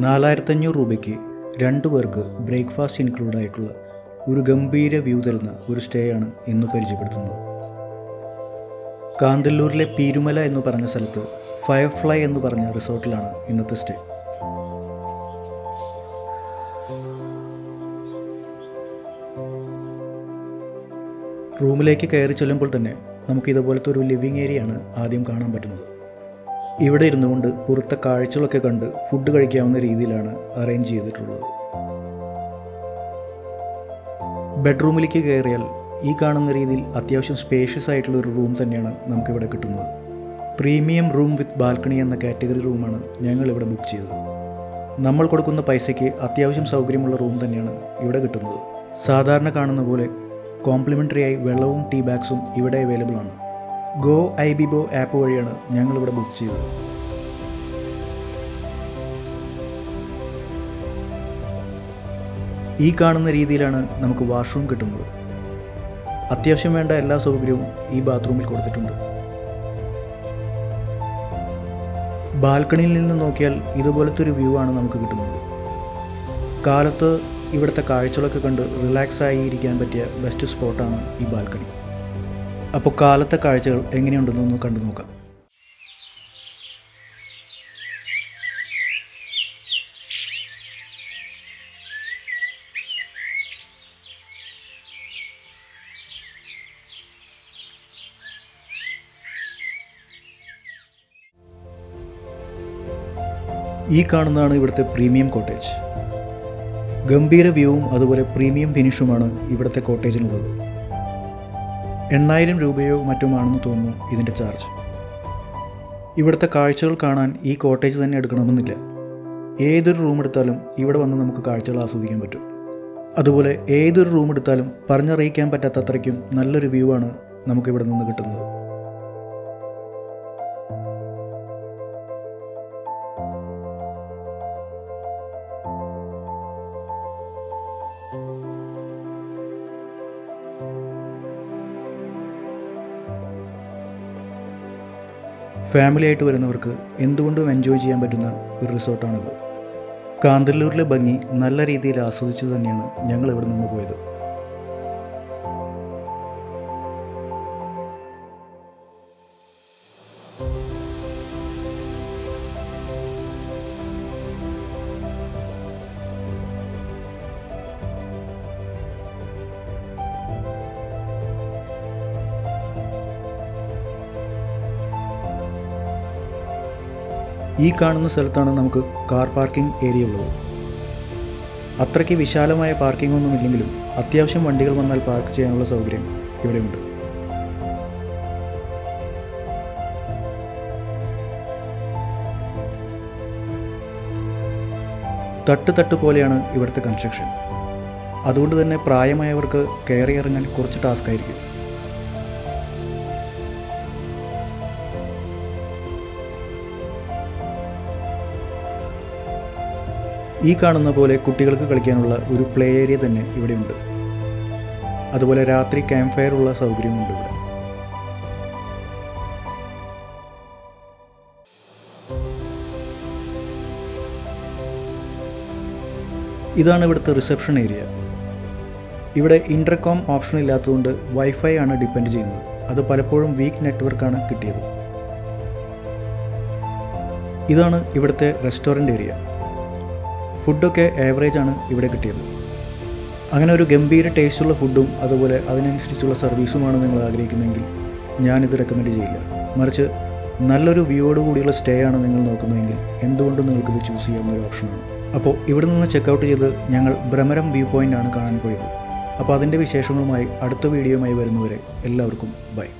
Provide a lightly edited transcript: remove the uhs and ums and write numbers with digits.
4500 രൂപയ്ക്ക് 2 പേർക്ക് breakfast include ആയിട്ടുള്ള ഒരു ഗംഭീര വ്യൂ തരുന്ന ഒരു സ്റ്റേ ആണ് ഇന്ന് പരിചയപ്പെടുത്തുന്നത്. കാന്തല്ലൂരിലെ പീരുമല എന്ന് പറഞ്ഞ സ്ഥലത്ത് ഫയർഫ്ലൈ എന്ന് പറഞ്ഞ റിസോർട്ടിലാണ് ഇന്നത്തെ സ്റ്റേ. റൂമിലേക്ക് കയറി ചെല്ലുമ്പോൾ തന്നെ നമുക്ക് ഇതുപോലത്തെ ഒരു ലിവിങ് ഏരിയയാണ് ആദ്യം കാണാൻ പറ്റുന്നത്. ഇവിടെ ഇരുന്നു കൊണ്ട് പുറത്തെ കാഴ്ചകളൊക്കെ കണ്ട് ഫുഡ് കഴിക്കാവുന്ന രീതിയിലാണ് അറേഞ്ച് ചെയ്തിട്ടുള്ളത്. ബെഡ്റൂമിലേക്ക് കയറിയാൽ ഈ കാണുന്ന രീതിയിൽ അത്യാവശ്യം സ്പേഷ്യസ് ആയിട്ടുള്ള ഒരു റൂം തന്നെയാണ് നമുക്കിവിടെ കിട്ടുന്നത്. പ്രീമിയം റൂം വിത്ത് ബാൽക്കണി എന്ന കാറ്റഗറി റൂമാണ് ഞങ്ങളിവിടെ ബുക്ക് ചെയ്തത്. നമ്മൾ കൊടുക്കുന്ന പൈസയ്ക്ക് അത്യാവശ്യം സൗകര്യമുള്ള റൂം തന്നെയാണ് ഇവിടെ കിട്ടുന്നത്. സാധാരണ കാണുന്ന പോലെ കോംപ്ലിമെൻ്ററി ആയി വെള്ളവും ടീ ബാഗ്സും ഇവിടെ അവൈലബിൾ ആണ്. ഗോ ഐബിബോ ആപ്പ് വഴിയാണ് ഞങ്ങളിവിടെ ബുക്ക് ചെയ്തത്. ഈ കാണുന്ന രീതിയിലാണ് നമുക്ക് വാഷ്റൂം കിട്ടുന്നത്. അത്യാവശ്യം വേണ്ട എല്ലാ സൗകര്യവും ഈ ബാത്റൂമിൽ കൊടുത്തിട്ടുണ്ട്. ബാൽക്കണിയിൽ നിന്ന് നോക്കിയാൽ ഇതുപോലത്തെ ഒരു വ്യൂ ആണ് നമുക്ക് കിട്ടുന്നത്. കാലത്ത് ഇവിടുത്തെ കാഴ്ചകളൊക്കെ കണ്ട് റിലാക്സ് ആയി ഇരിക്കാൻ പറ്റിയ ബെസ്റ്റ് സ്പോട്ടാണ് ഈ ബാൽക്കണി. അപ്പോൾ കാലത്തെ കാഴ്ചകൾ എങ്ങനെയുണ്ടെന്നൊന്ന് കണ്ടു നോക്കാം. ഈ കാണുന്നതാണ് ഇവിടുത്തെ പ്രീമിയം കോട്ടേജ്. ഗംഭീര വ്യൂവും അതുപോലെ പ്രീമിയം ഫിനിഷുമാണ് ഇവിടുത്തെ കോട്ടേജിനുള്ളത്. 8000 രൂപയോ മറ്റുമാണെന്ന് തോന്നുന്നു ഇതിൻ്റെ ചാർജ്. ഇവിടുത്തെ കാഴ്ചകൾ കാണാൻ ഈ കോട്ടേജ് തന്നെ എടുക്കണമെന്നില്ല. ഏതൊരു റൂം എടുത്താലും ഇവിടെ വന്ന് നമുക്ക് കാഴ്ചകൾ ആസ്വദിക്കാൻ പറ്റും. അതുപോലെ ഏതൊരു റൂം എടുത്താലും പറഞ്ഞറിയിക്കാൻ പറ്റാത്ത അത്രയ്ക്കും നല്ലൊരു വ്യൂ ആണ് നമുക്കിവിടെ നിന്ന് കിട്ടുന്നത്. ഫാമിലി ആയിട്ട് വരുന്നവർക്ക് എന്തുകൊണ്ടും എൻജോയ് ചെയ്യാൻ പറ്റുന്ന ഒരു റിസോർട്ടാണിത്. കാന്തല്ലൂരിലെ ഭംഗി നല്ല രീതിയിൽ ആസ്വദിച്ചു തന്നെയാണ് ഞങ്ങൾ ഇവിടെ നിന്ന് പോയത്. ഈ കാണുന്ന സ്ഥലത്താണ് നമുക്ക് കാർ പാർക്കിംഗ് ഏരിയ ഉള്ളത്. അത്രയ്ക്ക് വിശാലമായ പാർക്കിംഗ് ഒന്നും ഇല്ലെങ്കിലും അത്യാവശ്യം വണ്ടികൾ വന്നാൽ പാർക്ക് ചെയ്യാനുള്ള സൗകര്യം ഇവിടെയുണ്ട്. തട്ട് പോലെയാണ് ഇവിടുത്തെ കൺസ്ട്രക്ഷൻ. അതുകൊണ്ട് തന്നെ പ്രായമായവർക്ക് കയറി ഇറങ്ങാൻ കുറച്ച് ടാസ്ക് ആയിരിക്കും. ഈ കാണുന്ന പോലെ കുട്ടികൾക്ക് കളിക്കാനുള്ള ഒരു പ്ലേ ഏരിയ തന്നെ ഇവിടെയുണ്ട്. അതുപോലെ രാത്രി ക്യാമ്പ് ഫയർ ഉള്ള സൗകര്യമുണ്ട് ഇവിടെ. ഇതാണ് ഇവിടുത്തെ റിസപ്ഷൻ ഏരിയ. ഇവിടെ ഇൻ്റർകോം ഓപ്ഷൻ ഇല്ലാത്തതുകൊണ്ട് വൈഫൈ ആണ് ഡിപ്പെൻഡ് ചെയ്യുന്നത്. അത് പലപ്പോഴും വീക്ക് നെറ്റ്വർക്കാണ് കിട്ടിയത്. ഇതാണ് ഇവിടുത്തെ റെസ്റ്റോറൻറ്റ് ഏരിയ. ഫുഡൊക്കെ ആവറേജ് ആണ് ഇവിടെ കിട്ടിയത്. അങ്ങനെ ഒരു ഗംഭീര ടേസ്റ്റുള്ള ഫുഡും അതുപോലെ അതിനനുസരിച്ചുള്ള സർവീസുമാണ് നിങ്ങൾ ആഗ്രഹിക്കുന്നതെങ്കിൽ ഞാനിത് റെക്കമെൻഡ് ചെയ്യില്ല. മറിച്ച് നല്ലൊരു വ്യൂയോട് കൂടിയുള്ള സ്റ്റേ ആണ് നിങ്ങൾ നോക്കുന്നതെങ്കിൽ എന്തുകൊണ്ടും നിങ്ങൾക്കിത് ചൂസ് ചെയ്യാവുന്ന ഒരു ഓപ്ഷനാണ്. അപ്പോൾ ഇവിടെ നിന്ന് ചെക്കൗട്ട് ചെയ്ത് ഞങ്ങൾ ഭ്രമരം വ്യൂ പോയിൻ്റാണ് കാണാൻ പോയത്. അപ്പോൾ അതിൻ്റെ വിശേഷങ്ങളുമായി അടുത്ത വീഡിയോയുമായി വരുന്നവരെ എല്ലാവർക്കും ബൈ.